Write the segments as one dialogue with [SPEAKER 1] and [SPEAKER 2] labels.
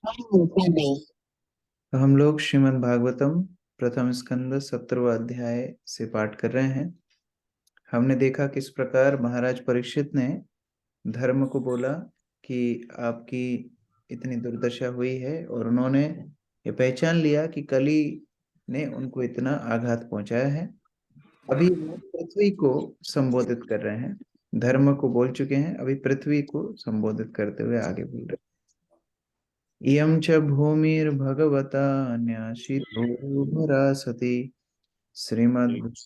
[SPEAKER 1] तो हम लोग श्रीमद् भागवतम प्रथम स्कंद 17वां अध्याय से पाठ कर रहे हैं। हमने देखा किस प्रकार महाराज परीक्षित ने धर्म को बोला कि आपकी इतनी दुर्दशा हुई है, और उन्होंने ये पहचान लिया कि कली ने उनको इतना आघात पहुंचाया है। अभी वो पृथ्वी को संबोधित कर रहे हैं, धर्म को बोल चुके हैं, अभी पृथ्वी को संबोधित करते हुए आगे बोल रहे हैं। इयं च भूमिर्भगवता न्यासितो भरा सति श्रीमद्न्यासै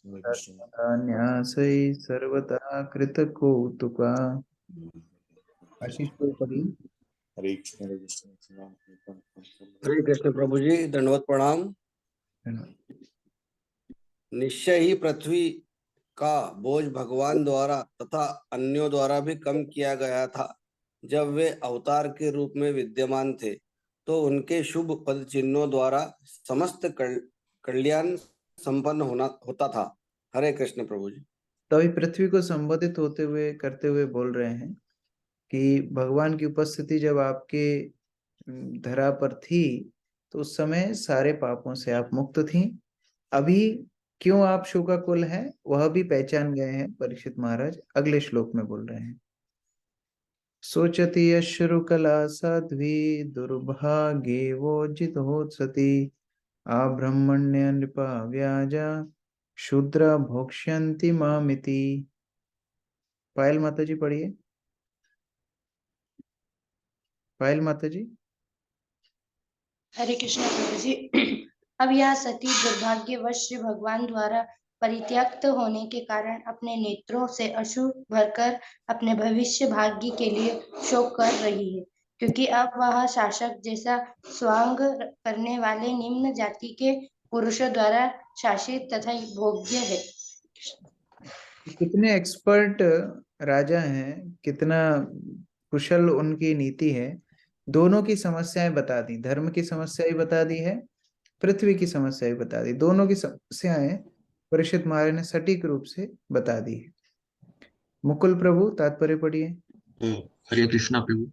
[SPEAKER 1] सर्वथा कृतकौतुका। आशीष को पढ़िए।
[SPEAKER 2] हरे कृष्ण प्रभु जी, दंडवत प्रणाम। निश्चय ही पृथ्वी का बोझ भगवान द्वारा तथा अन्यों द्वारा भी कम किया गया था। जब वे अवतार के रूप में विद्यमान थे तो उनके शुभ पद चिन्हों द्वारा समस्त कल्याण संपन्न होता था। हरे कृष्ण प्रभु जी।
[SPEAKER 1] तभी पृथ्वी को संबोधित होते हुए करते हुए बोल रहे हैं कि भगवान की उपस्थिति जब आपके धरा पर थी तो उस समय सारे पापों से आप मुक्त थी। अभी क्यों आप शोकाकुल हैं वह भी पहचान गए हैं परीक्षित महाराज। अगले श्लोक में बोल रहे हैं, सोचति अश्रुकला साध्वी दुर्भाग्येवो जितोत्सति आब्रह्मण्य नृपा व्याजा शूद्र भोक्ष्यन्ति मामिति। पायल माता जी पढ़िए। पायल माता जी।
[SPEAKER 3] हरे कृष्ण प्रभु जी। अब यह सती दुर्भाग्यवश श्री भगवान द्वारा परित्यक्त होने के कारण अपने नेत्रों से अश्रु भरकर अपने भविष्य भाग्य के लिए शोक कर रही है, क्योंकि अब वह शासक जैसा स्वांग करने वाले निम्न जाति के पुरुषों द्वारा शासित तथा भोग्य है।
[SPEAKER 1] कितने एक्सपर्ट राजा हैं, कितना कुशल उनकी नीति है। दोनों की समस्याएं बता दी, धर्म की समस्या ही बता दी है, पृथ्वी की समस्या ही बता दी। दोनों की समस्याएं परीक्षित महाराज ने सटीक रूप से बता दी है। मुकुल प्रभु तात्पर्य पढ़िए।
[SPEAKER 4] हरे कृष्णा प्रभु।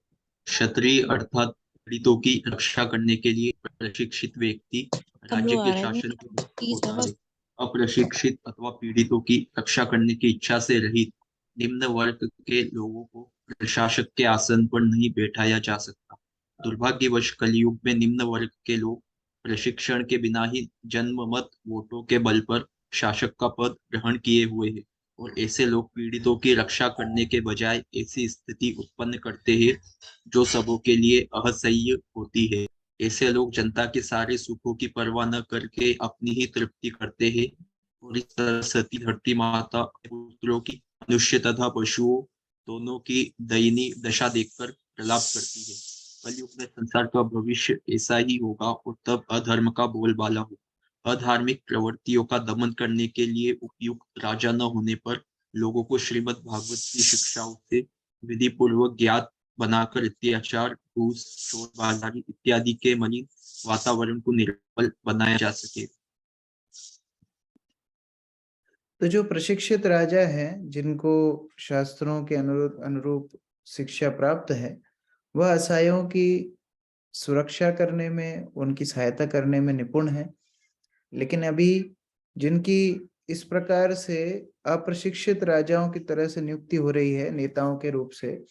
[SPEAKER 4] क्षत्रिय अर्थात पीड़ितों की रक्षा करने के लिए प्रशिक्षित व्यक्ति राज्य के शासन को होता है। अप्रशिक्षित अथवा पीड़ितों की रक्षा करने की इच्छा से रहित निम्न वर्ग के लोगों को प्रशासक के आसन पर नहीं बैठाया जा सकता। दुर्भाग्यवश कलयुग में निम्न वर्ग के लोग प्रशिक्षण के बिना ही जन्ममत वोटों के बल पर शासक का पद ग्रहण किए हुए हैं, और ऐसे लोग पीड़ितों की रक्षा करने के बजाय ऐसी स्थिति उत्पन्न करते हैं जो सबों के लिए असह्य होती है। ऐसे लोग जनता के सारे सुखों की परवाह न करके अपनी ही तृप्ति करते हैं, और इस तरह सती धरती माता पुत्रों की मनुष्य तथा पशुओं दोनों की दयनीय दशा देखकर प्रलाप करती है। कलयुग में संसार का भविष्य ऐसा ही होगा, और तब अधर्म का बोलबाला होगा। अधार्मिक प्रवृत्तियों का दमन करने के लिए उपयुक्त राजा न होने पर लोगों को श्रीमद् भागवत की शिक्षाओं से विधि पूर्वक ज्ञात बनाकर अत्याचार, घूस, चोरबाजारी इत्यादि के मलिन वातावरण को निर्बल बनाया जा सके।
[SPEAKER 1] तो जो प्रशिक्षित राजा हैं, जिनको शास्त्रों के अनुरूप शिक्षा प्राप्त है, वह असहायों की सुरक्षा करने में, उनकी सहायता करने में निपुण है। लेकिन अभी जिनकी इस प्रकार से अप्रशिक्षित राजाओं की तरह से नियुक्ति हो रही है नेताओं के रूप से,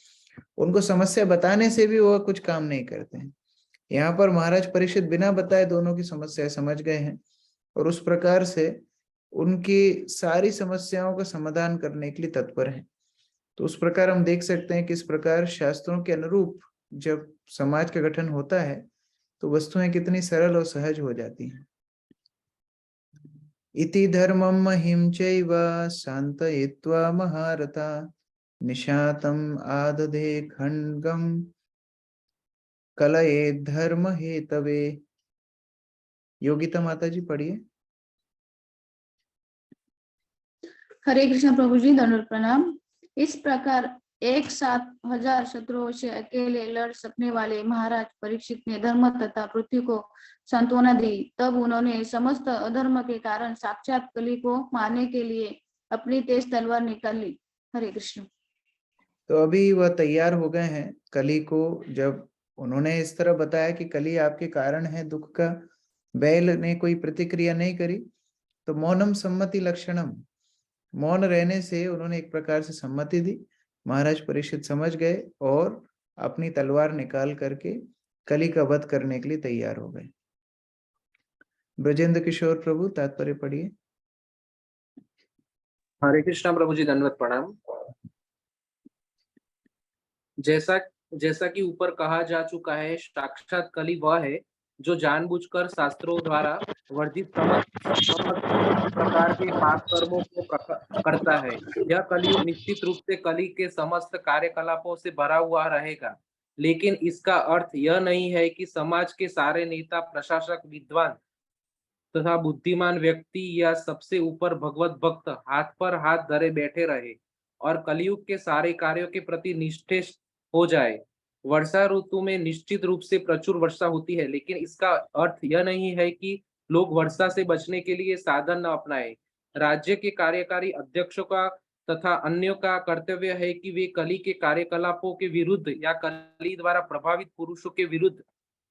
[SPEAKER 1] उनको समस्या बताने से भी वह कुछ काम नहीं करते हैं। यहाँ पर महाराज परीक्षित बिना बताए दोनों की समस्या समझ गए हैं, और उस प्रकार से उनकी सारी समस्याओं का समाधान करने के लिए तत्पर हैं। तो उस प्रकार हम देख सकते हैं कि इस प्रकार शास्त्रों के अनुरूप जब समाज का गठन होता है तो वस्तुएं कितनी सरल और सहज हो जाती हैं। इति धर्मं महिं चैव शान्तयित्वा महारथा निशातम् आदधे खड्गं कलये धर्म हेतवे। योगिता माता जी पढ़िए।
[SPEAKER 5] हरे कृष्ण प्रभु जी, दंडवत प्रणाम। इस प्रकार एक साथ 1000 शत्रुओं से अकेले लड़ सकने वाले महाराज परीक्षित ने धर्म तथा पृथ्वी को सांत्वना दी। तब उन्होंने समस्त अधर्म के कारण साक्षात कली को मारने के लिए अपनी तेज तलवार निकाली। हरे कृष्ण।
[SPEAKER 1] तो अभी वह तैयार हो गए हैं कली को जब उन्होंने इस तरह बताया कि कली आपके कारण है दुख का। बैल ने कोई प्रतिक्रिया नहीं करी, तो मौनम सम्मति लक्षणम, मौन रहने से उन्होंने एक प्रकार से सम्मति दी। महाराज परीक्षित समझ गए और अपनी तलवार निकाल करके कली का वध करने के लिए तैयार हो गए। ब्रजेंद्र किशोर प्रभु तात्पर्य पढ़िए।
[SPEAKER 6] हरे कृष्णा प्रभु जी, दंडवत प्रणाम। जैसा जैसा कि ऊपर कहा जा चुका है, साक्षात कली वह है जो जानबूझकर शास्त्रों द्वारा वर्जित समस्त प्रकार के पाप कर्मों को करता है। यह कलयुग निश्चित रूप से कली के समस्त कार्यकलापों से भरा हुआ रहेगा, लेकिन इसका अर्थ यह नहीं है कि समाज के सारे नेता, प्रशासक, विद्वान तथा बुद्धिमान व्यक्ति या सबसे ऊपर भगवत भक्त हाथ पर हाथ धरे बैठे रहे और कलयुग के सारे कार्यों के प्रति निष्ठे हो जाए। वर्षा ऋतु में निश्चित रूप से प्रचुर वर्षा होती है, लेकिन इसका अर्थ यह नहीं है कि लोग वर्षा से बचने के लिए साधन न अपनाएं। राज्य के कार्यकारी अध्यक्षों का तथा अन्यों का कर्तव्य है कि वे कली के कार्यकलापों के विरुद्ध या कली द्वारा प्रभावित पुरुषों के विरुद्ध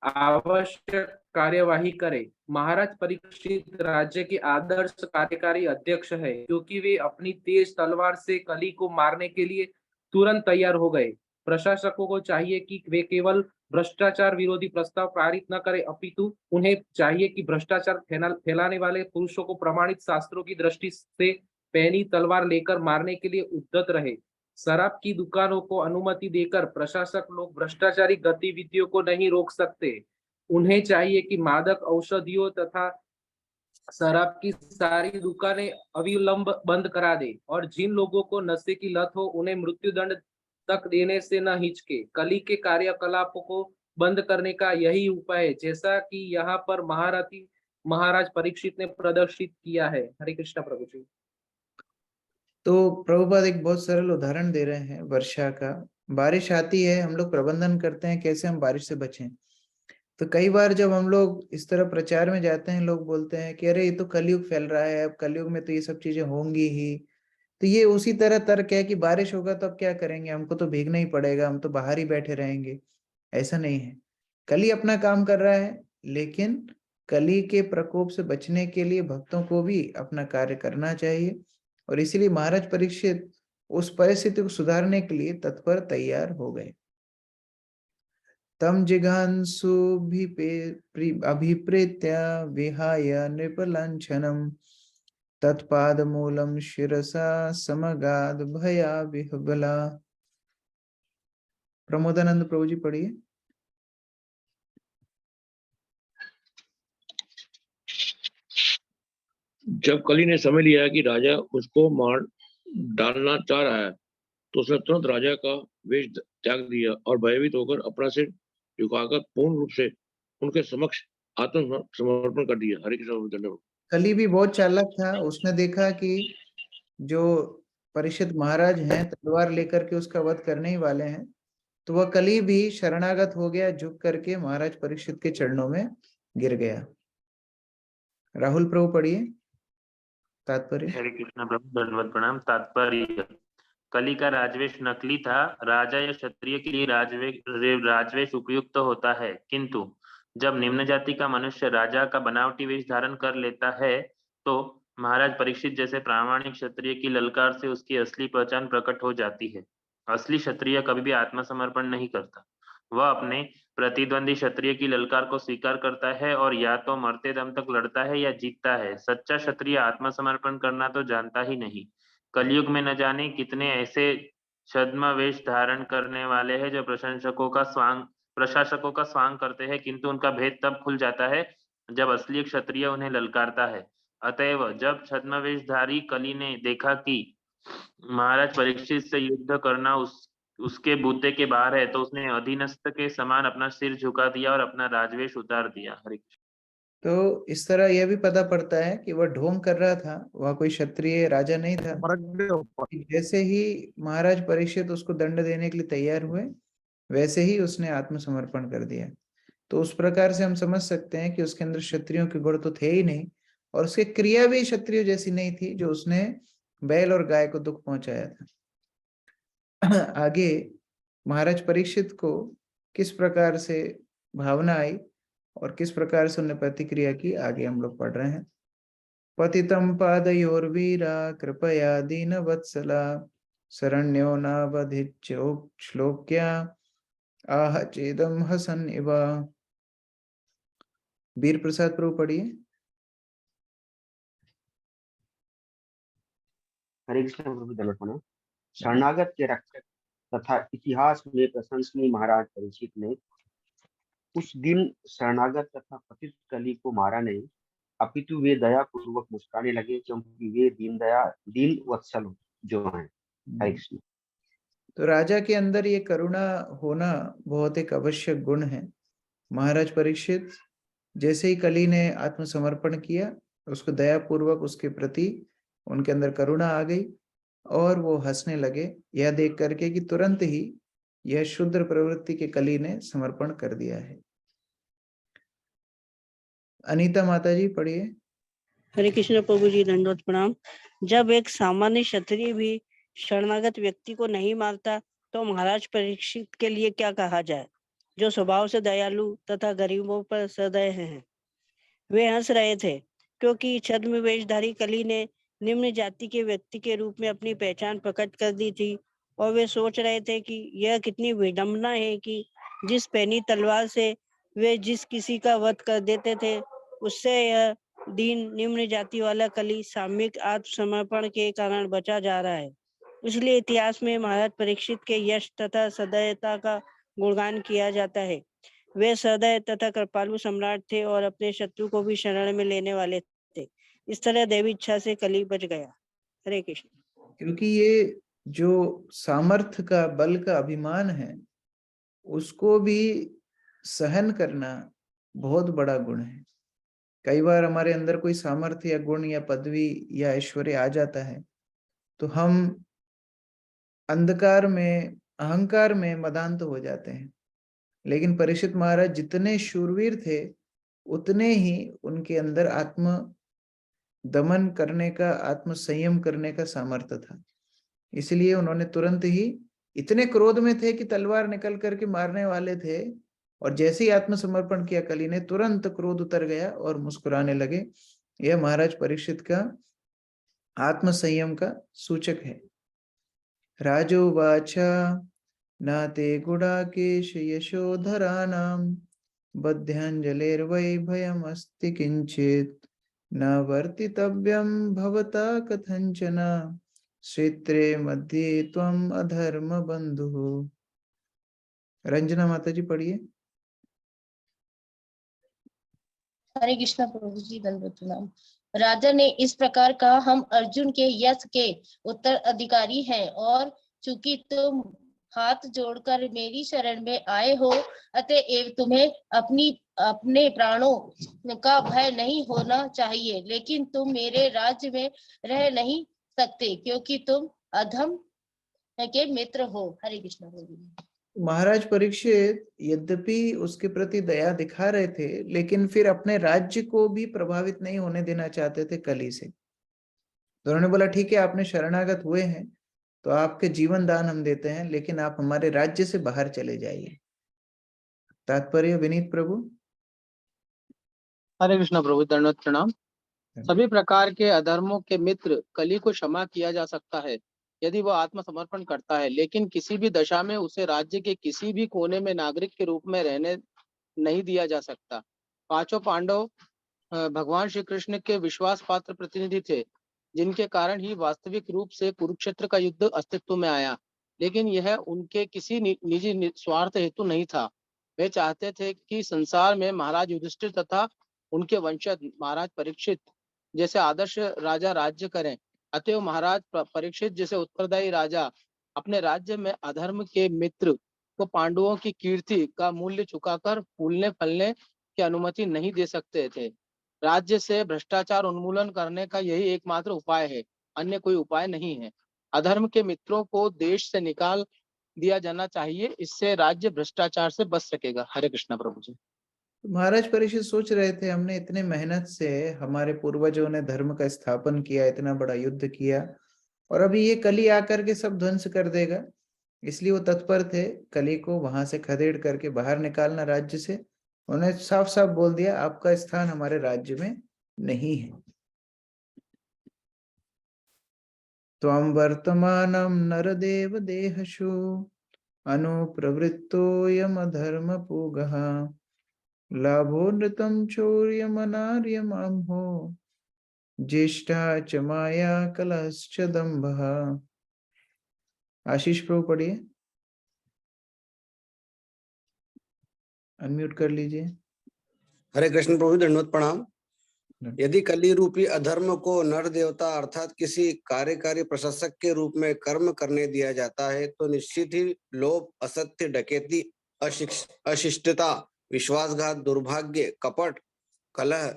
[SPEAKER 6] आवश्यक कार्यवाही करें। महाराज परीक्षित राज्य के आदर्श कार्यकारी अध्यक्ष है, क्योंकि वे अपनी तेज तलवार से कली को मारने के लिए तुरंत तैयार हो गए। प्रशासकों को चाहिए कि वे केवल भ्रष्टाचार विरोधी प्रस्ताव पारित न करें, अपितु उन्हें चाहिए कि भ्रष्टाचार फैलाने वाले पुरुषों को प्रमाणित शास्त्रों की दृष्टि से पैनी तलवार लेकर मारने के लिए उद्यत रहे। शराब की दुकानों को अनुमति देकर प्रशासक लोग भ्रष्टाचारी गतिविधियों को नहीं रोक सकते। उन्हें चाहिए कि मादक औषधियों तथा शराब की सारी दुकानें अविलंब बंद करा दे और जिन लोगों को नशे की लत हो उन्हें मृत्युदंड तक देने से न हिचके। कली के कार्यकलापों को बंद करने का यही उपाय है, जैसा कि यहाँ पर महाराज परीक्षित ने प्रदर्शित किया है। हरे कृष्णा प्रभु जी।
[SPEAKER 1] तो प्रभुपाद एक बहुत सरल उदाहरण दे रहे हैं वर्षा का। बारिश आती है, हम लोग प्रबंधन करते हैं कैसे हम बारिश से बचें। तो कई बार जब हम लोग इस तरह प्रचार में जाते हैं, लोग बोलते हैं कि अरे ये तो कलयुग फैल रहा है, अब कलयुग में तो ये सब चीजें होंगी ही। तो ये उसी तरह तर्क है कि बारिश होगा तो अब क्या करेंगे, हमको तो भीगना ही पड़ेगा, हम तो बाहर ही बैठे रहेंगे। ऐसा नहीं है, कली अपना काम कर रहा है, लेकिन कली के प्रकोप से बचने के लिए भक्तों को भी अपना कार्य करना चाहिए। और इसीलिए महाराज परीक्षित उस परिस्थिति को सुधारने के लिए तत्पर तैयार हो गए। तम जिघांसु अभिप्रेत्य विहाय नृपलांछनम तत्पाद मूलम शिरसा समगाद भया विह्वला। प्रमोदानंद प्रभु जी पढ़िए।
[SPEAKER 7] जब कली ने समझ लिया कि राजा उसको मार डालना चाह रहा है, तो उसने तुरंत राजा का वेश त्याग दिया और भयभीत होकर अपना सिर झुकाकर पूर्ण रूप से उनके समक्ष आत्मसमर्पण कर दिया। हरे कृष्ण।
[SPEAKER 1] कली भी बहुत चालाक था, उसने देखा कि जो परीक्षित महाराज हैं तलवार लेकर के उसका वध करने ही वाले हैं, तो वह कली भी शरणागत हो गया, झुक करके महाराज परीक्षित के चरणों में गिर गया। राहुल प्रभु पढ़िए तात्पर्य।
[SPEAKER 8] हरे कृष्ण प्रभु, दंडवत प्रणाम। तात्पर्य: कली का राजवेश नकली था। राजा या क्षत्रिय के लिए राजवेश उपयुक्त होता है, किंतु जब निम्न जाति का मनुष्य राजा का बनावटी वेश धारण कर लेता है, तो महाराज परीक्षित जैसे प्रामाणिक क्षत्रिय की ललकार से उसकी असली पहचान प्रकट हो जाती है। असली क्षत्रिय कभी भी आत्मसमर्पण नहीं करता। वह अपने प्रतिद्वंदी क्षत्रिय की ललकार को स्वीकार करता है और या तो मरते दम तक लड़ता है या जीतता है। सच्चा क्षत्रिय आत्मसमर्पण करना तो जानता ही नहीं। कलयुग में न जाने कितने ऐसे छद्म-वेश धारण करने वाले हैं जो प्रशासकों का स्वांग करते हैं, किंतु उनका भेद तब खुल जाता है जब असली क्षत्रिय उन्हें ललकारता है। अतएव जब छद्मवेशधारी कली ने देखा कि महाराज परीक्षित से युद्ध करना उसके बूते के बाहर है, तो उसने अधीनस्थ के समान अपना सिर झुका दिया और अपना राजवेश उतार दिया। हरे कृष्ण।
[SPEAKER 1] तो इस तरह यह भी पता पड़ता है कि वह ढोंग कर रहा था, वह कोई क्षत्रिय राजा नहीं था। जैसे ही महाराज परीक्षित उसको दंड देने के लिए तैयार हुए, वैसे ही उसने आत्मसमर्पण कर दिया। तो उस प्रकार से हम समझ सकते हैं कि उसके अंदर क्षत्रियों के गुण तो थे ही नहीं, और उसकी क्रिया भी क्षत्रियों जैसी नहीं थी जो उसने बैल और गाय को दुख पहुंचाया था। आगे महाराज परीक्षित को किस प्रकार से भावना आई और किस प्रकार से उन्होंने प्रतिक्रिया की, आगे हम लोग पढ़ रहे हैं। पतितं पादयोर्वीरा कृपया दीनवत्सला शरण्यो नावधिच्योक्श्लोक्या आह चेदम हसन इव। वीर प्रसाद प्रभु पढ़िए।
[SPEAKER 9] हरे कृष्ण प्रभु दंडवत प्रणाम। शरणागत के रक्षक तथा इतिहास में प्रशंसनीय महाराज परीक्षित ने उस दिन शरणागत तथा पतित कली को मारा नहीं, अपितु वे दया पूर्वक मुस्कुराने लगे, क्योंकि वे दीन वत्सल जो हैं। हरे कृष्ण।
[SPEAKER 1] तो राजा के अंदर ये करुणा होना बहुत एक आवश्यक गुण है। महाराज परीक्षित जैसे ही कली ने आत्मसमर्पण किया, उसको दया पूर्वक उसके प्रति उनके अंदर करुणा आ गई और वो हंसने लगे, यह देख करके कि तुरंत ही यह शुद्र प्रवृत्ति के कली ने समर्पण कर दिया है। अनीता माता जी पढ़िए।
[SPEAKER 10] हरे कृष्ण प्रभु जी, दंडवत प्रणाम। जब एक सामान्य क्षत्रिय भी शरणागत व्यक्ति को नहीं मारता तो महाराज परीक्षित के लिए क्या कहा जाए, जो स्वभाव से दयालु तथा गरीबों पर सदय हैं। वे हंस रहे थे क्योंकि छद्म वेशधारी कली ने निम्न जाति के व्यक्ति के रूप में अपनी पहचान प्रकट कर दी थी, और वे सोच रहे थे कि यह कितनी विडंबना है कि जिस पैनी तलवार से वे जिस किसी का वध कर देते थे, उससे यह दीन निम्न जाति वाला कली सामूहिक आत्मसमर्पण के कारण बचा जा रहा है। इसलिए इतिहास में महाराज परीक्षित के यश तथा सदयता का गुणगान किया जाता है। वे सदय तथा कृपालु सम्राट थे और अपने शत्रु को भी शरण में लेने वाले थे। इस तरह देवी इच्छा से कली बच गया। हरे कृष्ण।
[SPEAKER 1] क्योंकि ये जो सामर्थ्य का, बल का अभिमान है, उसको भी सहन करना बहुत बड़ा गुण है। कई बार हमारे अंदर कोई सामर्थ्य या गुण या पदवी या ऐश्वर्य आ जाता है तो हम अंधकार में, अहंकार में मदान्त हो जाते हैं। लेकिन परीक्षित महाराज जितने शूरवीर थे, उतने ही उनके अंदर आत्म दमन करने का, आत्म संयम करने का सामर्थ्य था। इसलिए उन्होंने तुरंत ही, इतने क्रोध में थे कि तलवार निकल करके मारने वाले थे, और जैसे ही आत्मसमर्पण किया कली ने, तुरंत क्रोध उतर गया और मुस्कुराने लगे। यह महाराज परीक्षित का आत्म संयम का सूचक है। राजोवाच नाते गुडाकेश यशोधराणां बद्ध्यांजलिर्वै भयमस्ति किंचित् न वर्तितव्यं भवता कथंचन क्षेत्रे मध्ये त्वं अधर्म बंधु। रंजना माता जी पढ़िए।
[SPEAKER 11] हरे कृष्ण प्रभु जी, दंडवत प्रणाम। राजा ने इस प्रकार कहा, हम अर्जुन के यश के उत्तराधिकारी हैं, और चूंकि तुम हाथ जोड़कर मेरी शरण में आए हो, अतएव तुम्हें अपने प्राणों का भय नहीं होना चाहिए। लेकिन तुम मेरे राज्य में रह नहीं सकते, क्योंकि तुम अधम के मित्र हो। हरे कृष्ण प्रभु जी।
[SPEAKER 1] महाराज परीक्षित यद्यपि उसके प्रति दया दिखा रहे थे, लेकिन फिर अपने राज्य को भी प्रभावित नहीं होने देना चाहते थे कली से। तो उन्होंने बोला, ठीक है, आपने शरणागत हुए हैं तो आपके जीवन दान हम देते हैं, लेकिन आप हमारे राज्य से बाहर चले जाइए। तात्पर्य विनीत प्रभु।
[SPEAKER 12] हरे कृष्ण प्रभु, दंडवत प्रणाम। सभी प्रकार के अधर्मों के मित्र कली को क्षमा किया जा सकता है यदि वह आत्मसमर्पण करता है, लेकिन किसी भी दशा में उसे राज्य के किसी भी कोने में नागरिक के रूप में रहने नहीं दिया जा सकता। पांचों पांडव भगवान श्री कृष्ण के विश्वास पात्र प्रतिनिधि थे, जिनके कारण ही वास्तविक रूप से कुरुक्षेत्र का युद्ध अस्तित्व में आया। लेकिन यह उनके किसी निजी स्वार्थ हेतु नहीं था। वे चाहते थे कि संसार में महाराज युधिष्ठिर तथा उनके वंशज महाराज परीक्षित जैसे आदर्श राजा राज्य करें। अतएव महाराज परीक्षित जैसे उत्तरदायी राजा अपने राज्य में अधर्म के मित्र को पांडवों की कीर्ति का मूल्य चुकाकर फूलने फलने की अनुमति नहीं दे सकते थे। राज्य से भ्रष्टाचार उन्मूलन करने का यही एकमात्र उपाय है, अन्य कोई उपाय नहीं है। अधर्म के मित्रों को देश से निकाल दिया जाना चाहिए, इससे राज्य भ्रष्टाचार से बच सकेगा। हरे कृष्ण प्रभु जी।
[SPEAKER 1] महाराज परीक्षित सोच रहे थे, हमने इतने मेहनत से, हमारे पूर्वजों ने धर्म का स्थापन किया, इतना बड़ा युद्ध किया, और अभी ये कली आकर के सब ध्वंस कर देगा। इसलिए वो तत्पर थे कली को वहां से खदेड़ करके बाहर निकालना राज्य से। उन्होंने साफ साफ बोल दिया आपका स्थान हमारे राज्य में नहीं है। त्वं वर्तमानं नरदेव देहषु अनुप्रवृत्तोऽयमधर्मपूगः लाभो नृतं चौर्यमनार्यमांहो ज्येष्ठा च माया कलश्च दंभः। आशीष प्रभु पढ़िए, अनम्यूट कर लीजिए।
[SPEAKER 2] हरे कृष्ण प्रभु, दंडवत प्रणाम। यदि कली रूपी अधर्म को नर देवता अर्थात किसी कार्यकारी प्रशासक के रूप में कर्म करने दिया जाता है तो निश्चित ही लोभ, असत्य, डकैती, अशिष्टता, विश्वासघात, दुर्भाग्य, कपट, कलह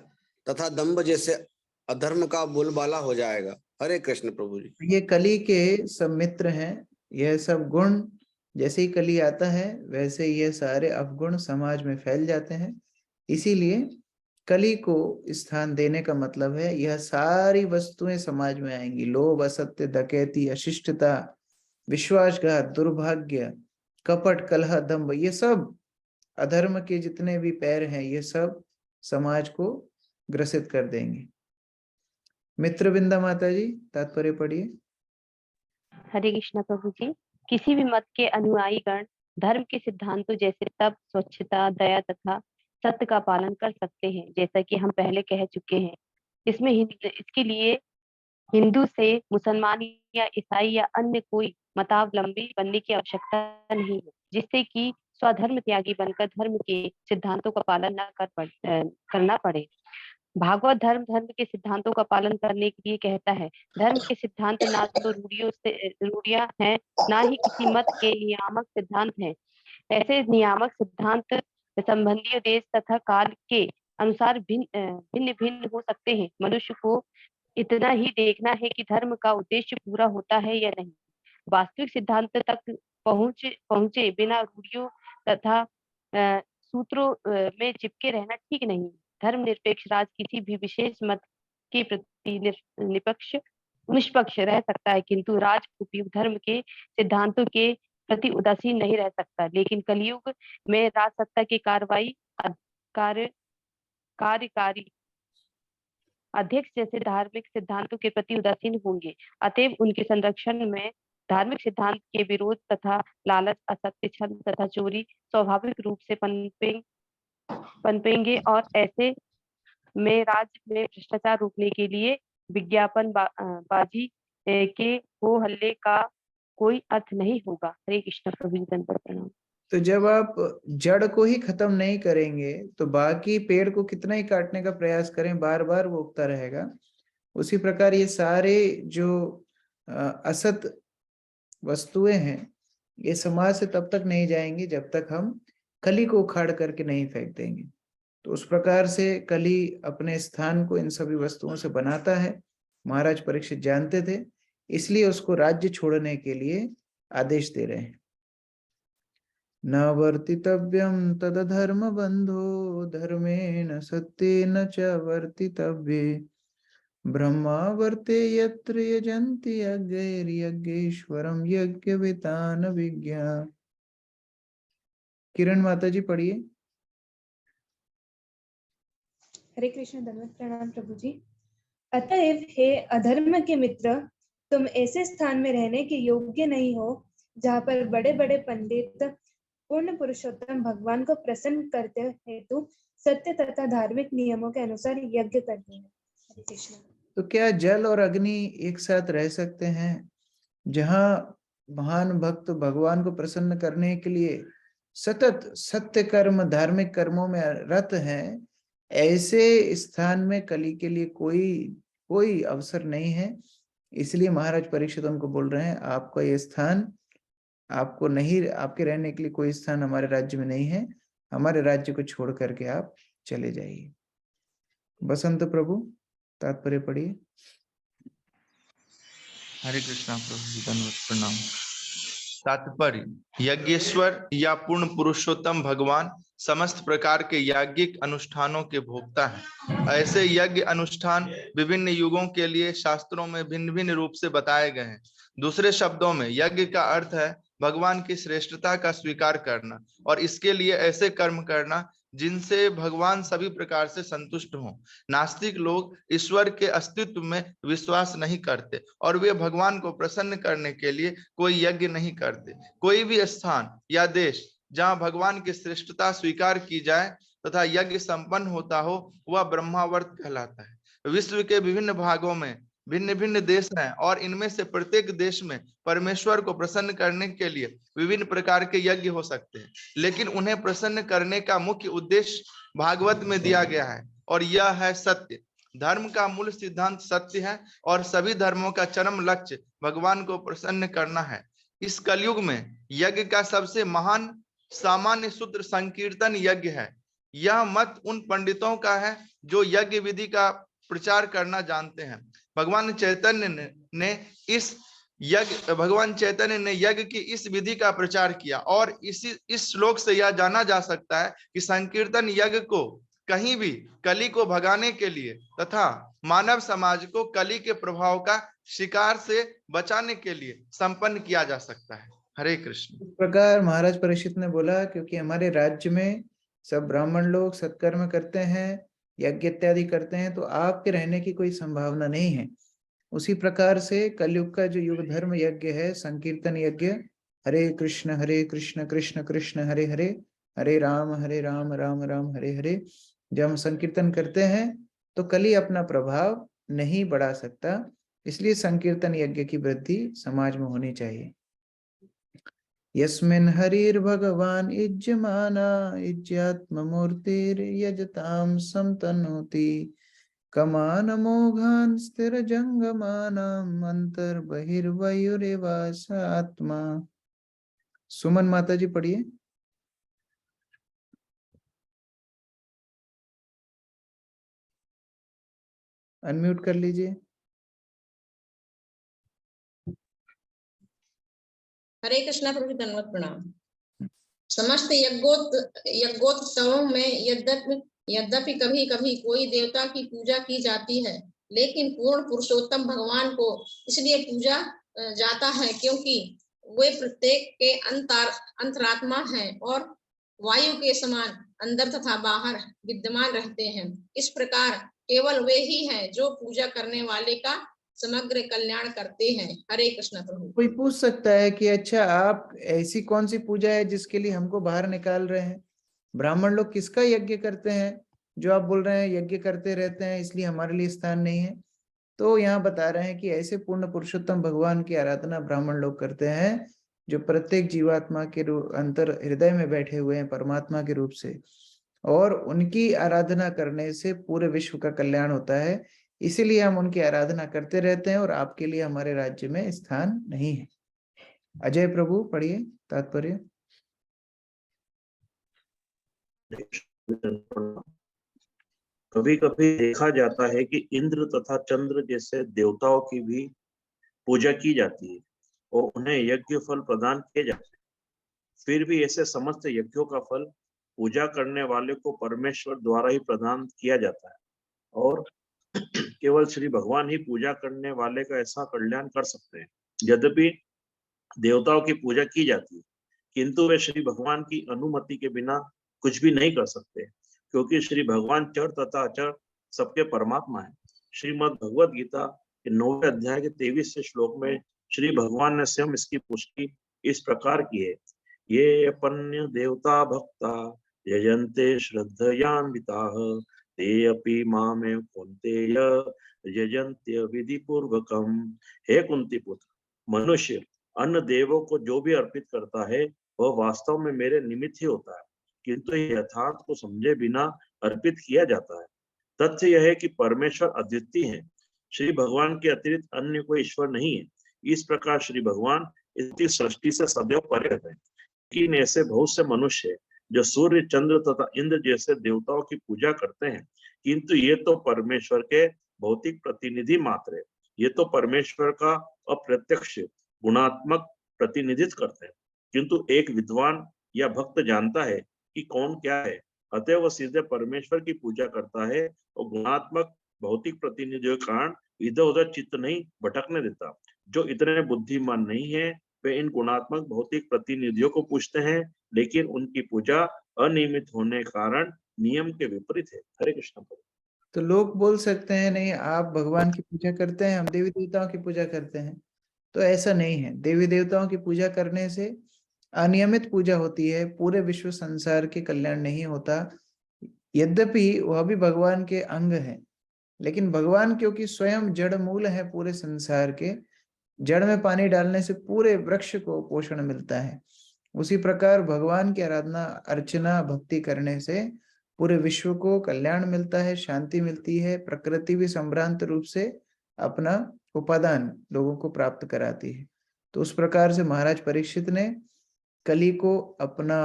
[SPEAKER 2] तथा दंभ जैसे अधर्म का बोलबाला हो जाएगा। हरे कृष्ण प्रभु जी।
[SPEAKER 1] ये कली के सब मित्र हैं। यह सब गुण जैसे ही कली आता है वैसे ये सारे अवगुण समाज में फैल जाते हैं। इसीलिए कली को स्थान देने का मतलब है यह सारी वस्तुएं समाज में आएंगी। लोभ, असत्य, डकैती, अशिष्टता, विश्वासघात, दुर्भाग्य, कपट, कलह, दंभ, ये सब अधर्म के जितने भी पैर हैं ये सब समाज को ग्रसित कर देंगे। मित्रविंदा माता जी तात्पर्य पढ़िए।
[SPEAKER 13] हरे कृष्ण प्रभु जी। किसी भी मत के अनुयायी गण धर्म के सिद्धांतों जैसे तप, स्वच्छता, दया तथा सत्य का पालन कर सकते हैं, जैसा कि हम पहले कह चुके हैं। इसके लिए हिंदू से मुसलमान या ईसाई या अन्य कोई मतावलंबी बनने की आवश्यकता नहीं है, जिससे कि स्वधर्म त्यागी बनकर धर्म के सिद्धांतों का पालन करना पड़े। भागवत धर्म के सिद्धांतों का पालन करने के लिए कहता है। धर्म के सिद्धांत ना तो रूढ़ियां हैं, ना ही किसी मत के नियामक सिद्धांत हैं। ऐसे नियामक सिद्धांत संबंधी देश तथा काल के अनुसार भिन्न भिन्न हो सकते हैं। मनुष्य को इतना ही देखना है कि धर्म का उद्देश्य पूरा होता है या नहीं। वास्तविक सिद्धांत तक पहुंचे बिना रूढ़ियों तथा सूत्रों में चिपके रहना ठीक नहीं। धर्मनिरपेक्ष राज किसी भी विशेष मत के प्रति निष्पक्ष रह सकता है, किंतु राजपूती धर्म के सिद्धांतों के प्रति उदासीन नहीं रह सकता। लेकिन कलयुग में राजसत्ता की कार्यकारी अध्यक्ष जैसे धार्मिक सिद्धांतों के प्रति उदासीन होंगे। अतएव उनके संरक्षण में धार्मिक सिद्धांत के विरोध तथा लालच, असत्य, छल तथा चोरी स्वाभाविक रूप से पनपेंगे और ऐसे में राज्य में भ्रष्टाचार रोकने के लिए विज्ञापन बाजी के हो हल्ले का कोई अर्थ नहीं होगा। हरे कृष्ण प्रभु जी, प्रणाम।
[SPEAKER 1] तो जब आप जड़ को ही खत्म नहीं करेंगे तो बाकी पेड़ को कितना ही काटने का प्रयास करें, बार बार वो उगता रहेगा। उसी प्रकार ये सारे जो असत वस्तुएं हैं ये समाज से तब तक नहीं जाएंगी जब तक हम कली को उखाड़ करके नहीं फेंक देंगे। तो उस प्रकार से कली अपने स्थान को इन सभी वस्तुओं से बनाता है। महाराज परीक्षित जानते थे, इसलिए उसको राज्य छोड़ने के लिए आदेश दे रहे हैं। न वर्तितव्यम तदधर्म बंधो धर्मेण सत्येन च वर्तितव्ये ब्रह्मा वर्ते यत्र यजन्ति यज्ञैर्यज्ञेश्वरं यज्ञवितान विज्ञा। किरण माता जी पढ़िए।
[SPEAKER 14] हरे कृष्ण, धन्यवाद, प्रणाम प्रभु जी। अतएव हे अधर्म के मित्र, तुम ऐसे स्थान में रहने के योग्य नहीं हो जहाँ पर बड़े बड़े पंडित पूर्ण पुरुषोत्तम भगवान को प्रसन्न करते हेतु सत्य तथा धार्मिक नियमों के अनुसार यज्ञ करते हैं। हरे कृष्ण।
[SPEAKER 1] तो क्या जल और अग्नि एक साथ रह सकते हैं? जहाँ महान भक्त भगवान को प्रसन्न करने के लिए सतत सत्य कर्म, धार्मिक कर्मों में रत हैं, ऐसे स्थान में कली के लिए कोई अवसर नहीं है। इसलिए महाराज परीक्षित उनको बोल रहे हैं, आपका ये स्थान आपको नहीं, आपके रहने के लिए कोई स्थान हमारे राज्य में नहीं है। हमारे राज्य को छोड़ करके आप चले जाइए। बसंत प्रभु तात्पर्य पढ़िए।
[SPEAKER 15] हरे कृष्णा प्रभु जी, धन्यवाद, प्रणाम। तात्पर्य: यज्ञेश्वर या पूर्ण पुरुषोत्तम भगवान समस्त प्रकार के याज्ञिक अनुष्ठानों के भोक्ता हैं। ऐसे यज्ञ अनुष्ठान विभिन्न युगों के लिए शास्त्रों में भिन्न भिन्न रूप से बताए गए हैं। दूसरे शब्दों में यज्ञ का अर्थ है भगवान की श्रेष्ठता का स्वीकार करना और इसके लिए ऐसे कर्म करना जिनसे भगवान सभी प्रकार से संतुष्ट हों। नास्तिक लोग ईश्वर के अस्तित्व में विश्वास नहीं करते और वे भगवान को प्रसन्न करने के लिए कोई यज्ञ नहीं करते। कोई भी स्थान या देश जहाँ भगवान की श्रेष्ठता स्वीकार की जाए तथा यज्ञ संपन्न होता हो वह ब्रह्मावर्त कहलाता है। विश्व के विभिन्न भागों में भिन्न भिन्न देश हैं और इनमें से प्रत्येक देश में परमेश्वर को प्रसन्न करने के लिए विभिन्न प्रकार के यज्ञ हो सकते हैं, लेकिन उन्हें प्रसन्न करने का मुख्य उद्देश्य भागवत में दिया गया है और यह है सत्य। धर्म का मूल सिद्धांत सत्य है और सभी धर्मों का चरम लक्ष्य भगवान को प्रसन्न करना है। इस कलयुग में यज्ञ का सबसे महान सामान्य सूत्र संकीर्तन यज्ञ है। यह मत उन पंडितों का है जो यज्ञ विधि का प्रचार करना जानते हैं। भगवान चैतन्य ने यज्ञ की इस विधि का प्रचार किया और इस श्लोक से यह जाना जा सकता है कि संकीर्तन यज्ञ को कहीं भी कली को भगाने के लिए तथा मानव समाज को कली के प्रभाव का शिकार से बचाने के लिए संपन्न किया जा सकता है। हरे कृष्ण।
[SPEAKER 1] इस प्रकार महाराज परीक्षित ने बोला, क्योंकि हमारे राज्य में सब ब्राह्मण लोग सत्कर्म करते हैं, यज्ञ इत्यादि करते हैं, तो आपके रहने की कोई संभावना नहीं है। उसी प्रकार से कलयुग का जो युग धर्म यज्ञ है, संकीर्तन यज्ञ, हरे कृष्ण कृष्ण कृष्ण हरे हरे, हरे राम राम राम हरे हरे, जब हम संकीर्तन करते हैं तो कली अपना प्रभाव नहीं बढ़ा सकता। इसलिए संकीर्तन यज्ञ की वृद्धि समाज में होनी चाहिए। यस्मिन् हरिर्भगवान् इज्यमाना इज्यात्ममूर्तिर्यजतां समतनोति कमान मोघान स्थिर जंगमानाम अंतर्बहिर्वयुरेवास आत्मा। सुमन माता जी पढ़िए। अनम्यूट कर लीजिए।
[SPEAKER 16] हरे कृष्णा प्रभु, धन्यवाद प्रणाम। समस्त यज्ञोत्सवों में यद्यपि कभी कभी कोई देवता की पूजा की जाती है, लेकिन पूर्ण पुरुषोत्तम भगवान को इसलिए पूजा जाता है क्योंकि वे प्रत्येक के अंतरात्मा हैं और वायु के समान अंदर तथा बाहर विद्यमान रहते हैं। इस प्रकार केवल वे ही हैं जो पूजा करने वाले का समग्र कल्याण करते हैं। हरे कृष्ण प्रभु।
[SPEAKER 1] कोई पूछ सकता है कि अच्छा, आप ऐसी कौन सी पूजा है जिसके लिए हमको बाहर निकाल रहे हैं? ब्राह्मण लोग किसका यज्ञ करते हैं जो आप बोल रहे हैं यज्ञ करते रहते हैं इसलिए हमारे लिए स्थान नहीं है? तो यहाँ बता रहे हैं कि ऐसे पूर्ण पुरुषोत्तम भगवान की आराधना ब्राह्मण लोग करते हैं जो प्रत्येक जीवात्मा के अंतर हृदय में बैठे हुए हैं परमात्मा के रूप से, और उनकी आराधना करने से पूरे विश्व का कल्याण होता है। इसीलिए हम उनकी आराधना करते रहते हैं और आपके लिए हमारे राज्य में स्थान नहीं है। अजय प्रभु पढ़िए तात्पर्य।
[SPEAKER 17] कभी कभी देखा जाता है कि इंद्र तथा चंद्र जैसे देवताओं की भी पूजा की जाती है और उन्हें यज्ञ फल प्रदान किए जाते हैं। फिर भी ऐसे समस्त यज्ञों का फल पूजा करने वाले को परमेश्वर द्वारा ही प्रदान किया जाता है और केवल श्री भगवान ही पूजा करने वाले का ऐसा कल्याण कर सकते हैं। यद्यपि देवताओं की पूजा की जाती है, किंतु वे श्री भगवान की अनुमति के बिना कुछ भी नहीं कर सकते, क्योंकि श्री भगवान चर तथा अचर सबके परमात्मा है। श्रीमद् भगवद गीता के 9वें अध्याय के 23वें श्लोक में श्री भगवान ने स्वयं इसकी पुष्टि इस प्रकार की है, ये अपन्य देवता भक्ता यजन्ते श्रद्धयान्विताः ते अपि मामेव कौन्तेय यजन्त्य विधि पूर्वकम। हे कुंती पुत्र, मनुष्य अन्य देवों को जो भी अर्पित करता है वह वास्तव में मेरे निमित्त ही होता है, किंतु यथार्थ को समझे बिना अर्पित किया जाता है। तथ्य यह है कि परमेश्वर अद्वितीय है, श्री भगवान के अतिरिक्त अन्य कोई ईश्वर नहीं है। इस प्रकार श्री भगवान इस सृष्टि से सदैव परे रहते हैं। लेकिन ऐसे बहुत से मनुष्य हैं जो सूर्य, चंद्र तथा इंद्र जैसे देवताओं की पूजा करते हैं, किंतु ये तो परमेश्वर के भौतिक प्रतिनिधि मात्र है। ये तो परमेश्वर का अप्रत्यक्ष गुणात्मक प्रतिनिधित्व करते हैं, किंतु एक विद्वान या भक्त जानता है कि कौन क्या है, अतः वह सीधे परमेश्वर की पूजा करता है और गुणात्मक भौतिक प्रतिनिधियों के कारण इधर उधर चित्त नहीं भटकने देता। जो इतने बुद्धिमान नहीं है वे इन गुणात्मक भौतिक प्रतिनिधियों को पूजते हैं, लेकिन उनकी पूजा अनियमित होने के कारण नियम के विपरीत है। हरे कृष्ण प्रभु।
[SPEAKER 1] तो लोग बोल सकते हैं नहीं, आप भगवान की पूजा करते हैं, हम देवी देवताओं की पूजा करते हैं। तो ऐसा नहीं है। देवी देवताओं की पूजा करने से अनियमित पूजा होती है, पूरे विश्व संसार के कल्याण नहीं होता। यद्यपि वह भी भगवान के अंग है, लेकिन भगवान क्योंकि स्वयं जड़ मूल है पूरे संसार के, जड़ में पानी डालने से पूरे वृक्ष को पोषण मिलता है। उसी प्रकार भगवान की आराधना, अर्चना, भक्ति करने से पूरे विश्व को कल्याण मिलता है, शांति मिलती है, प्रकृति भी संभ्रांत रूप से अपना उपादान लोगों को प्राप्त कराती है। तो उस प्रकार से महाराज परीक्षित ने कली को अपना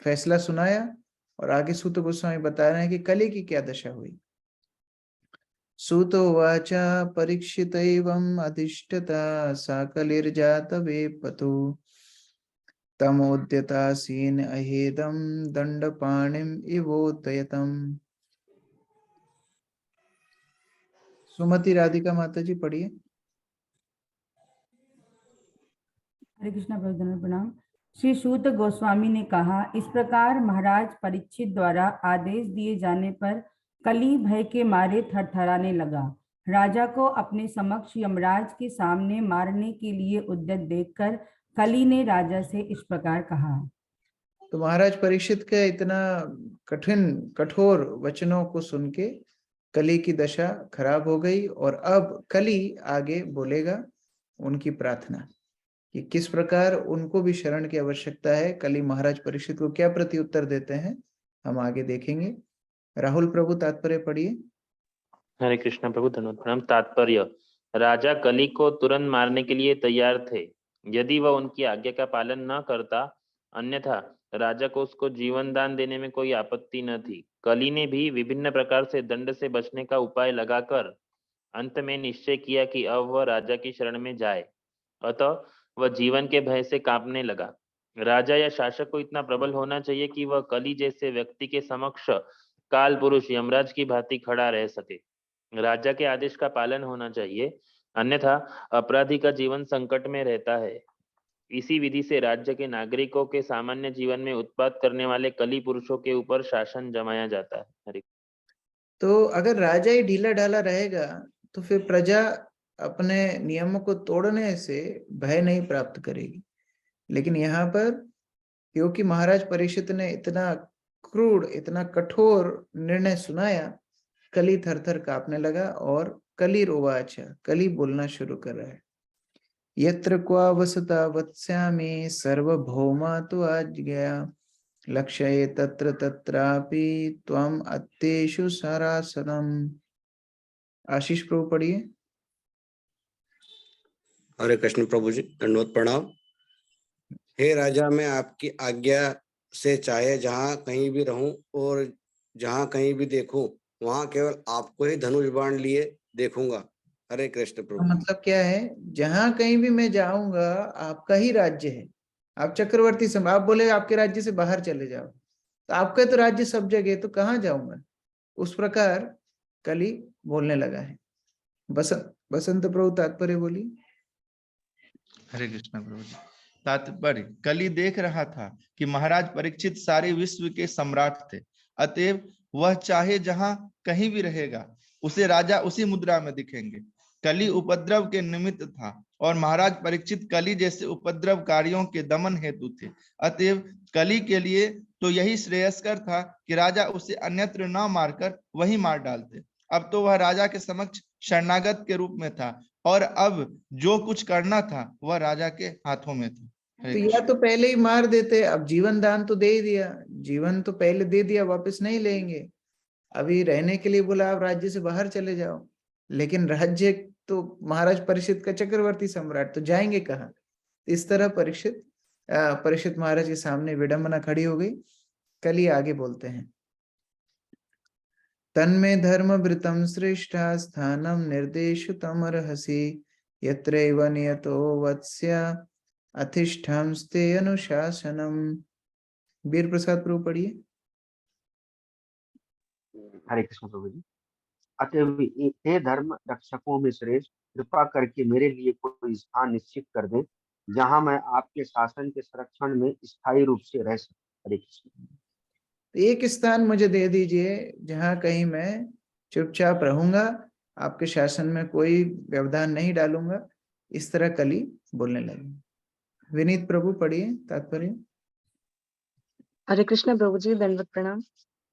[SPEAKER 1] फैसला सुनाया, और आगे सूत गोस्वामी बता रहे हैं कि कली की क्या दशा हुई। सूतो वाचा परीक्षित एवं अधिष्ठता सा कलिर्जात वेपतु तमोद्यतासीन अहेदम दंडपाणिम इवोदयतम। सुमति राधिका माता जी पढ़िए।
[SPEAKER 18] हरे कृष्णा प्रभु, प्रणाम। श्री सूत गोस्वामी ने कहा, इस प्रकार महाराज परीक्षित द्वारा आदेश दिए जाने पर कली भय के मारे थरथराने लगा। राजा को अपने समक्ष यमराज के सामने मारने के लिए उद्यत देखकर कली ने राजा से इस प्रकार कहा।
[SPEAKER 1] तो महाराज परीक्षित के इतना कठोर वचनों को सुन के कली की दशा खराब हो गई, और अब कली आगे बोलेगा उनकी प्रार्थना कि किस प्रकार उनको भी शरण की आवश्यकता है। कली महाराज परीक्षित को क्या प्रति उत्तर देते हैं, हम आगे देखेंगे। राहुल प्रभु तात्पर्य पढ़िए।
[SPEAKER 8] हरे कृष्ण प्रभु, धन्यवाद प्रणाम। तात्पर्य: राजा कली को तुरंत मारने के लिए तैयार थे यदि वह उनकी आज्ञा का पालन न करता, अन्यथा राजा को उसको जीवन दान देने में कोई आपत्ति न थी। कली ने भी विभिन्न प्रकार से दंड से बचने का उपाय लगाकर अंत में निश्चय किया कि अब वह राजा की शरण में जाए। अतः वह जीवन के भय से कांपने लगा। राजा या शासक को इतना प्रबल होना चाहिए कि वह कली जैसे व्यक्ति के समक्ष काल पुरुष यमराज की भांति खड़ा रह सके। राजा के आदेश का पालन होना चाहिए, अन्यथा अपराधी का जीवन संकट में रहता है। इसी विधि से राज्य के नागरिकों के सामान्य जीवन में उत्पात करने वाले कली पुरुषों के ऊपर शासन जमाया जाता है। हरि।
[SPEAKER 1] तो अगर राजा ही ढीला ढाला रहेगा तो फिर प्रजा अपने नियमों को तोड़ने से भय नहीं प्राप्त करेगी। लेकिन यहाँ पर क्योंकि महाराज परीक्षित ने इतना क्रूर, इतना कठोर निर्णय सुनाया, कली थरथर कांपने लगा और कली रोवाचा, कली बोलना शुरू कर रहा है। यत्र क्वा वसता वत्स्यामि सर्वभौमा तो आज गया लक्ष्ये तत्र तत्रापि त्वम अत्येषु सरासरम। आशीष प्रभु पढ़िए।
[SPEAKER 2] हरे कृष्ण प्रभु जी, दंडवत प्रणाम। हे राजा, मैं आपकी आज्ञा से चाहे जहाँ कहीं भी रहूं और जहाँ कहीं भी देखूं, वहां केवल आपको ही धनुष बाण लिए देखूंगा। हरे कृष्ण प्रभु।
[SPEAKER 1] मतलब क्या है, जहां कहीं भी मैं जाऊंगा आपका ही राज्य है, आप चक्रवर्ती सम, आप बोले आपके राज्य से बाहर चले जाओ, तो आपका तो राज्य सब जगह, तो कहाँ जाऊंगा। उस प्रकार कली बोलने लगा है। बसंत प्रभु तात्पर्य बोली।
[SPEAKER 15] हरे कृष्ण प्रभु जी। तात्पर्य: कली देख रहा था कि महाराज परीक्षित सारे विश्व के सम्राट थे, अतएव वह चाहे जहां कहीं भी रहेगा उसे राजा उसी मुद्रा में दिखेंगे। कली उपद्रव के निमित्त था और महाराज परीक्षित कली जैसे उपद्रवकारियों के दमन हेतु थे। अतएव कली के लिए तो यही श्रेयस्कर था कि राजा उसे अन्यत्र न मारकर वही मार डालते। अब तो वह राजा के समक्ष शरणागत के रूप में था और अब जो कुछ करना था वह राजा के हाथों में था।
[SPEAKER 1] तो या तो पहले ही मार देते, अब जीवन दान तो दे ही दिया, जीवन तो पहले दे दिया, वापस नहीं लेंगे। अभी रहने के लिए बोला आप राज्य से बाहर चले जाओ, लेकिन राज्य तो महाराज परीक्षित का चक्रवर्ती सम्राट, तो जाएंगे कहाँ। इस तरह परीक्षित महाराज के सामने विडंबना खड़ी हो गई। कल ही आगे बोलते हैं, तन्मे धर्म वृतम श्रेष्ठा स्थानम निर्देश तमर्हसि यत्रैव नियतो वत्स्य अधिष्ठांस्ते अनुशासनम। वीर प्रसाद प्रभु पढ़िए।
[SPEAKER 9] हरे कृष्ण प्रभु जी। अतएव हे धर्म रक्षकों में श्रेष्ठ, कृपा करके मेरे लिए कोई स्थान निश्चित कर दें जहां मैं आपके शासन के संरक्षण में स्थायी रूप से रह सकूं। हरे कृष्ण।
[SPEAKER 1] एक स्थान मुझे दे दीजिए जहां कहीं मैं चुपचाप रहूंगा, आपके शासन में कोई व्यवधान नहीं डालूंगा। इस तरह कली बोलने लगी। विनीत प्रभु पढ़िए तात्पर्य।
[SPEAKER 19] हरे कृष्ण प्रभु जी, दंडवत प्रणाम।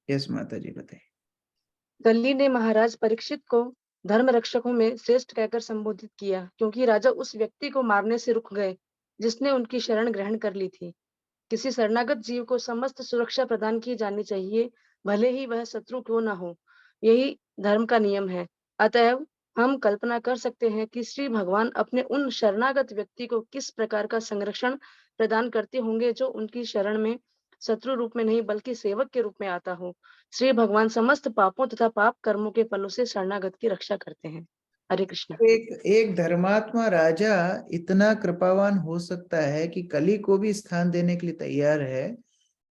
[SPEAKER 1] यस माता जी बताइए।
[SPEAKER 19] कली ने महाराज परीक्षित को धर्म रक्षकों में श्रेष्ठ कहकर संबोधित किया, क्योंकि राजा उस व्यक्ति को मारने से रुक गए जिसने उनकी शरण ग्रहण कर ली थी। किसी शरणागत जीव को समस्त सुरक्षा प्रदान की जानी चाहिए, भले ही वह शत्रु क्यों न हो। यही धर्म का नियम है। अतएव हम कल्पना कर सकते हैं कि श्री भगवान अपने उन शरणागत व्यक्ति को किस प्रकार का संरक्षण प्रदान करते होंगे जो उनकी शरण में शत्रु रूप में नहीं बल्कि सेवक के रूप में आता हो। श्री भगवान समस्त पापों तथा पाप कर्मों के फलों से शरणागत की रक्षा करते हैं। हरे कृष्ण।
[SPEAKER 1] एक धर्मात्मा राजा इतना कृपावान हो सकता है कि कली को भी स्थान देने के लिए तैयार है,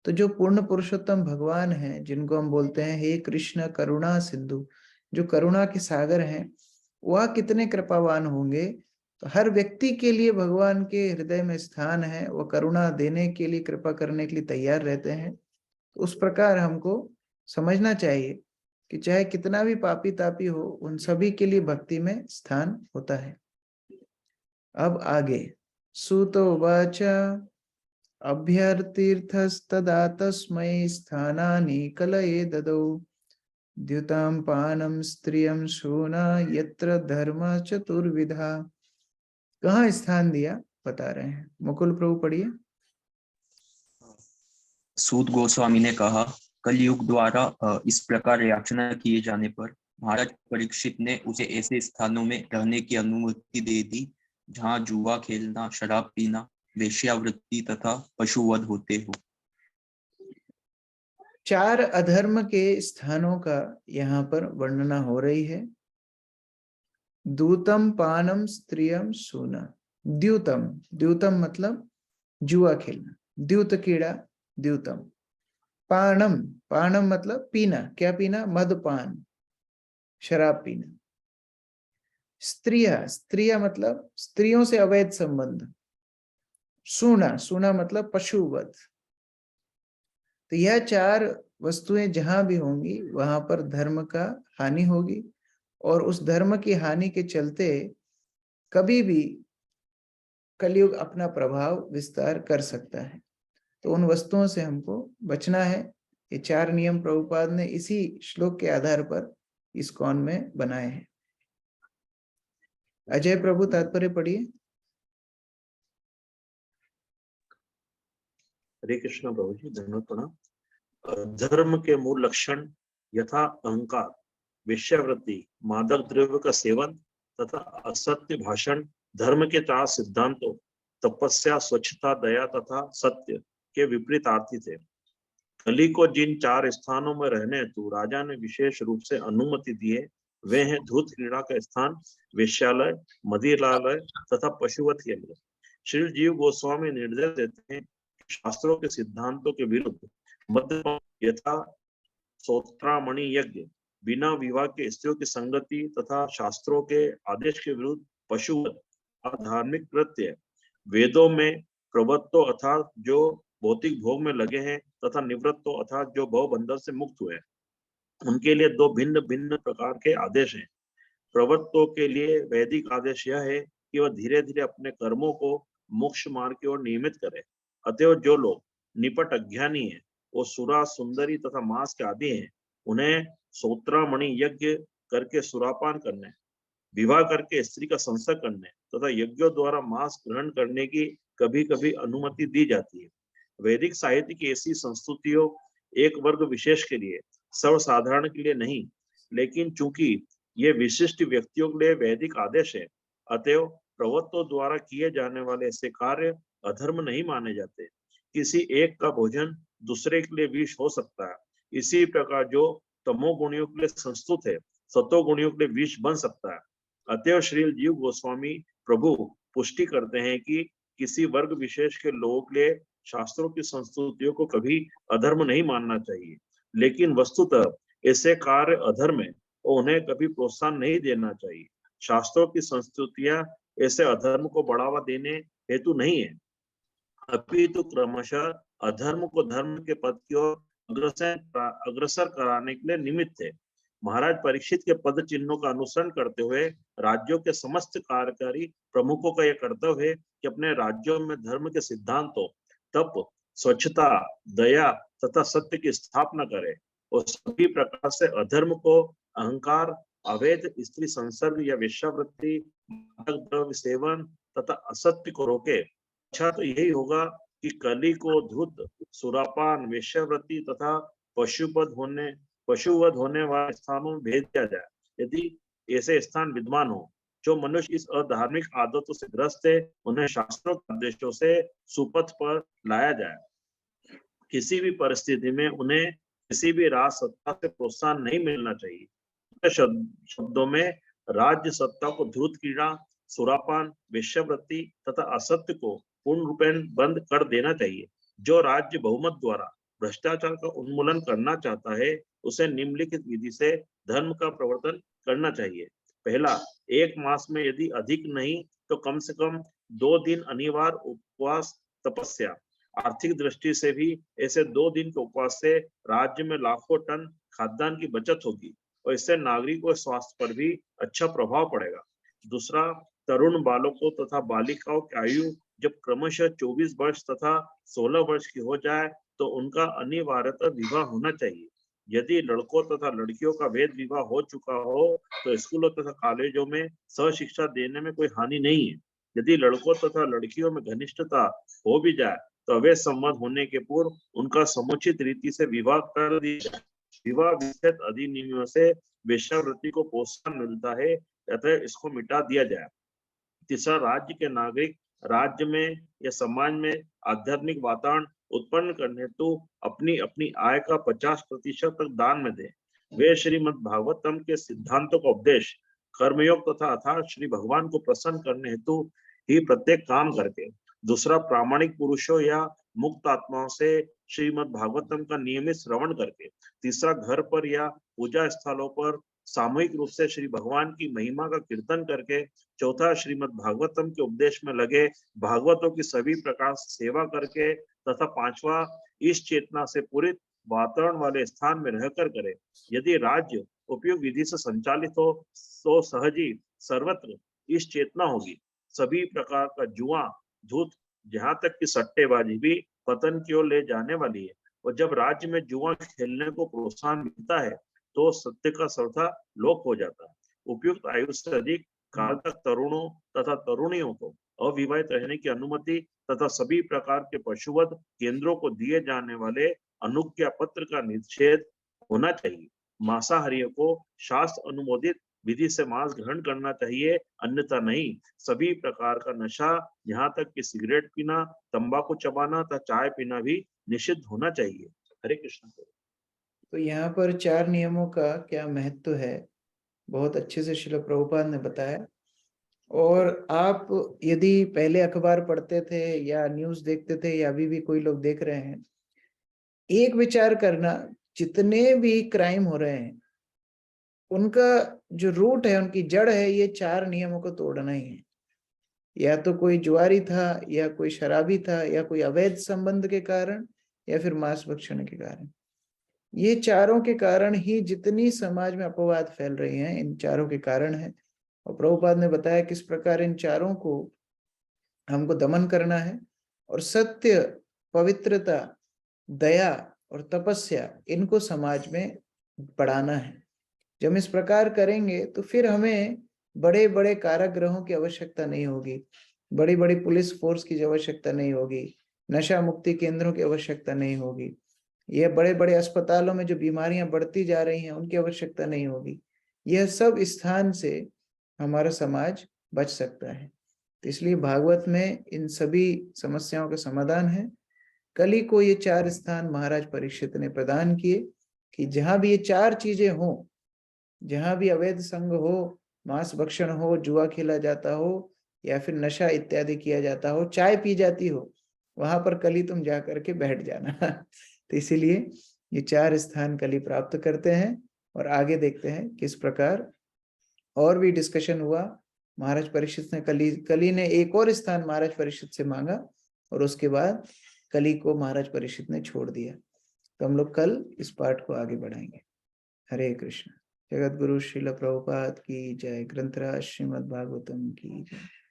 [SPEAKER 1] तो जो पूर्ण पुरुषोत्तम भगवान हैं, जिनको हम बोलते हैं हे कृष्ण करुणा सिंधु, जो करुणा के सागर हैं, वह कितने कृपावान होंगे। तो हर व्यक्ति के लिए भगवान के हृदय में स्थान है, वह करुणा देने के लिए, कृपा करने के लिए तैयार रहते हैं। तो उस प्रकार हमको समझना चाहिए कि चाहे कितना भी पापी तापी हो, उन सभी के लिए भक्ति में स्थान होता है। अब आगे सूतो वाच अभ्यर्तीर्थस्तदा तस्मै स्थानानि कलये ददौ द्युतां पानं स्त्रियं शूना यत्र धर्म चतुर्विधा। कहाँ स्थान दिया बता रहे हैं। मुकुल प्रभु पढ़िए।
[SPEAKER 4] सूत गोस्वामी ने कहा, कलयुग द्वारा इस प्रकार याचना किए जाने पर महाराज परीक्षित ने उसे ऐसे स्थानों में रहने की अनुमति दे दी जहाँ जुआ खेलना, शराब पीना, वेश्यावृत्ति तथा पशुवध होते हो।
[SPEAKER 1] 4 अधर्म के स्थानों का यहाँ पर वर्णना हो रही है। दूतम पानम स्त्रियम सूना। द्यूतम, द्यूतम मतलब जुआ खेलना, द्यूत कीड़ा द्यूतम। पानम, पानम मतलब पीना, क्या पीना, मदपान, शराब पीना। स्त्रिया, स्त्रिया मतलब स्त्रियों से अवैध संबंध। सूना, सूना मतलब पशुवध। तो यह 4 वस्तुएं जहां भी होंगी वहां पर धर्म का हानि होगी, और उस धर्म की हानि के चलते कभी भी कलयुग अपना प्रभाव विस्तार कर सकता है। तो उन वस्तुओं से हमको बचना है। ये 4 नियम प्रभुपाद ने इसी श्लोक के आधार पर इस्कॉन में बनाए हैं। अजय प्रभु तात्पर्य पढ़िए।
[SPEAKER 17] हरे कृष्ण प्रभु जी, धन्यवाद प्रणाम। धर्म के मूल लक्षण यथा अहंकार, वेश्यावृत्ति, मादक द्रव्य का सेवन तथा असत्य भाषण धर्म के 4 सिद्धांतों तपस्या, स्वच्छता, दया तथा सत्य के विपरीतार्थी थे। कली को जिन 4 स्थानों में रहने हेतु राजा ने विशेष रूप से अनुमति दी है, वे हैं धूत क्रीड़ा का स्थान, वेश्यालय, मदिरालय तथा पशुवत केंद्र। श्री जीव गोस्वामी निर्देश देते हैं कि शास्त्रों के सिद्धांतों के विरुद्ध मध्यपान यथा सोत्रामणि यज्ञ, बिना विवाह के स्त्रियों की संगति तथा शास्त्रों के आदेश के विरुद्ध पशुवत अधार्मिक कृत्य, वेदों में प्रवृत्तो अर्थात जो भौतिक भोग में लगे हैं तथा निवृत्तो अर्थात जो भव बंधन से मुक्त हुए, उनके लिए 2 भिन्न भिन्न प्रकार के आदेश हैं। प्रवृत्तों के लिए वैदिक आदेश यह है कि वह धीरे धीरे अपने कर्मों को मोक्ष मार्ग की ओर नियमित करे। अतएव जो लोग निपट अज्ञानी है, वो सुरा, सुंदरी तथा मांस के आदि हैं, उन्हें सोत्रामणि यज्ञ करके सुरापान करने, विवाह करके स्त्री का संसर्ग करने तथा यज्ञों द्वारा मांस ग्रहण करने की कभी कभी अनुमति दी जाती है। वैदिक साहित्य की ऐसी संस्तुतियों एक वर्ग विशेष के लिए, सर्वसाधारण के लिए नहीं, लेकिन चूंकि ये विशिष्ट व्यक्तियों के लिए वैदिक आदेश है, अतएव प्रवृत्तों द्वारा किए जाने वाले ऐसे कार्य अधर्म नहीं माने जाते। किसी एक का भोजन दूसरे के लिए विष हो सकता है। इसी प्रकार जो तमोगुणियों के लिए संस्तुत है, सतोगुणियों के लिए विष बन सकता है। अतएव श्री जीव गोस्वामी प्रभु पुष्टि करते हैं कि किसी वर्ग विशेष के लोगों के लिए शास्त्रों की संस्तुतियों को कभी अधर्म नहीं मानना चाहिए, लेकिन वस्तुतः ऐसे कार्य अधर्म है और उन्हें कभी प्रोत्साहन नहीं देना चाहिए। शास्त्रों की संस्तुतियां ऐसे अधर्म को बढ़ावा देने हेतु नहीं है, अपितु क्रमशः अधर्म को धर्म के पद की ओर अग्रसर कराने के लिए निमित्त है। महाराज परीक्षित के पद चिन्हों का अनुसरण करते हुए राज्यों के समस्त कार्यकारी प्रमुखों का यह कर्तव्य है कि अपने राज्यों में धर्म के सिद्धांतों, तप, स्वच्छता, दया तथा सत्य की स्थापना करें और सभी प्रकार से अधर्म को, अहंकार, अवैध स्त्री संसर्ग या वेश्यावृत्ति, मादक द्रव्य सेवन तथा असत्य को रोके। अच्छा तो यही होगा कि कली को धूर्त, सुरापान, वेश्यावृत्ति तथा पशुवध होने वाले स्थानों में भेज दिया जाए। यदि ऐसे स्थान विद्यमान हो जो मनुष्य इस अधार्मिक आदतों से ग्रस्त है, उन्हें शास्त्रों के आदेशों से सुपथ पर लाया जाए। किसी भी परिस्थिति में उन्हें किसी भी राज सत्ता से प्रोत्साहन नहीं मिलना चाहिए। शब्दों में राज्य सत्ता को धूर्त क्रीड़ा, सुरापान, वेश्यावृत्ति तथा असत्य को पूर्ण रूपेण बंद कर देना चाहिए। जो राज्य बहुमत द्वारा भ्रष्टाचार का उन्मूलन करना चाहता है, उसे निम्नलिखित विधि से धर्म का प्रवर्तन करना चाहिए। पहला, 1 मास में यदि अधिक नहीं तो कम से कम 2 दिन अनिवार्य उपवास तपस्या। आर्थिक दृष्टि से भी ऐसे 2 दिन के उपवास से राज्य में लाखों टन खाद्यान्न की बचत होगी और इससे नागरिकों के स्वास्थ्य पर भी अच्छा प्रभाव पड़ेगा। दूसरा, तरुण बालकों तथा बालिकाओं की आयु जब क्रमशः 24 वर्ष तथा 16 वर्ष की हो जाए तो उनका अनिवार्यतः विवाह होना चाहिए। यदि लड़कों तथा लड़कियों का वेद विवाह हो चुका हो तो स्कूलों तथा कॉलेजों में सहशिक्षा देने में कोई हानि नहीं है। यदि लड़कों तथा लड़कियों में घनिष्ठता हो भी जाए तो अवैध संबंध होने के पूर्व उनका समुचित रीति से विवाह कर दिया जाए। विवाह विच्छेद अधिनियम से वेश्यावृत्ति को प्रोत्साहन मिलता है, अतः इसको मिटा दिया जाए। तीसरा, राज्य के नागरिक राज्य में या समाज में आध्यात्मिक वातावरण उत्पन्न करने हेतु अपनी अपनी आय का 50% तक दान में दें। वे श्रीमद् भागवतम के सिद्धांतों का उपदेश, कर्मयोग तथा अर्थात श्री भगवान को प्रसन्न करने हेतु ही प्रत्येक काम करके। दूसरा, प्रामाणिक पुरुषों या मुक्त आत्माओं से श्रीमद् भागवतम का नियमित श्रवण करके। तीसरा, घर पर या पूजा स्थलों पर सामूहिक रूप से श्री भगवान की महिमा का कीर्तन करके। चौथा, श्रीमद् भागवतम के उपदेश में लगे भागवतों की सभी प्रकार सेवा करके। तथा पांचवा, इस चेतना से पूरित वातावरण वाले स्थान में रहकर करे। यदि राज्य उपयुक्त विधि से संचालित हो तो सहज ही सर्वत्र इस चेतना होगी। सभी प्रकार का जुआ, धूत, जहाँ तक कि सट्टेबाजी भी पतन की ओर ले जाने वाली है। और जब राज्य में जुआ खेलने को प्रोत्साहन मिलता है तो सत्य का सर्वथा लोप हो जाता है। उपयुक्त आयु से अधिक काल तक तरुणों तथा तरुणियों को अविवाहित रहने की अनुमति तथा सभी प्रकार के पशुवध केंद्रों को दिए जाने वाले अनुज्ञा पत्र का निषेध होना चाहिए। मांसाहारियों को शास्त्र अनुमोदित विधि से मांस ग्रहण करना चाहिए, अन्यथा नहीं। सभी प्रकार का नशा, यहाँ तक कि सिगरेट पीना, तंबाकू चबाना तथा चाय पीना भी निषिद्ध होना चाहिए। हरे कृष्ण।
[SPEAKER 1] तो यहाँ पर 4 नियमों का क्या महत्व है, बहुत अच्छे से श्रील प्रभुपाद ने बताया। और आप यदि पहले अखबार पढ़ते थे या न्यूज़ देखते थे या अभी भी कोई लोग देख रहे हैं, एक विचार करना, जितने भी क्राइम हो रहे हैं उनका जो रूट है, उनकी जड़ है, ये 4 नियमों को तोड़ना ही है। या तो कोई जुआरी था, या कोई शराबी था, या कोई अवैध संबंध के कारण, या फिर मांस भक्षण के कारण। ये चारों के कारण ही जितनी समाज में अपवाद फैल रही हैं, इन चारों के कारण है। और प्रभुपाद ने बताया किस प्रकार इन चारों को हमको दमन करना है। और सत्य, पवित्रता, दया और तपस्या, इनको समाज में बढ़ाना है। जब हम इस प्रकार करेंगे तो फिर हमें बड़े बड़े कारागृहों की आवश्यकता नहीं होगी, बड़ी बड़ी पुलिस फोर्स की आवश्यकता नहीं होगी, नशा मुक्ति केंद्रों की आवश्यकता नहीं होगी, ये बड़े बड़े अस्पतालों में जो बीमारियां बढ़ती जा रही हैं उनकी आवश्यकता नहीं होगी। यह सब स्थान से हमारा समाज बच सकता है। तो इसलिए भागवत में इन सभी समस्याओं का समाधान है। कली को ये 4 स्थान महाराज परीक्षित ने प्रदान किए कि जहां भी ये 4 चीजें हो, जहां भी अवैध संग हो, मांस भक्षण हो, जुआ खेला जाता हो, या फिर नशा इत्यादि किया जाता हो, चाय पी जाती हो, वहां पर कली तुम जा करके बैठ जाना। तो इसीलिए ये 4 स्थान कली प्राप्त करते हैं। और आगे देखते हैं किस प्रकार और भी डिस्कशन हुआ महाराज परीक्षित ने कली ने एक और स्थान महाराज परीक्षित से मांगा और उसके बाद कली को महाराज परीक्षित ने छोड़ दिया। तो हम लोग कल इस पाठ को आगे बढ़ाएंगे। हरे कृष्ण। जगत गुरु श्रील प्रभुपाद की जय। ग्रंथराज श्रीमद् भागवतम की जय।